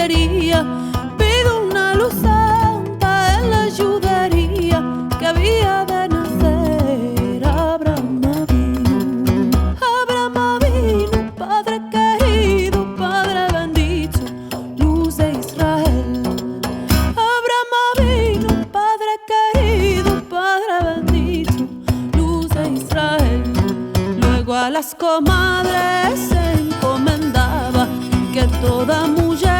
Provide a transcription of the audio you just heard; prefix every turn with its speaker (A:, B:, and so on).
A: quería. Pido una luz santa, él ayudaría, que había de nacer Abraham vino, Padre querido, Padre bendito, luz de Israel. Abraham vino, Padre querido, Padre bendito, luz de Israel. Luego a las comadres se encomendaba que toda mujer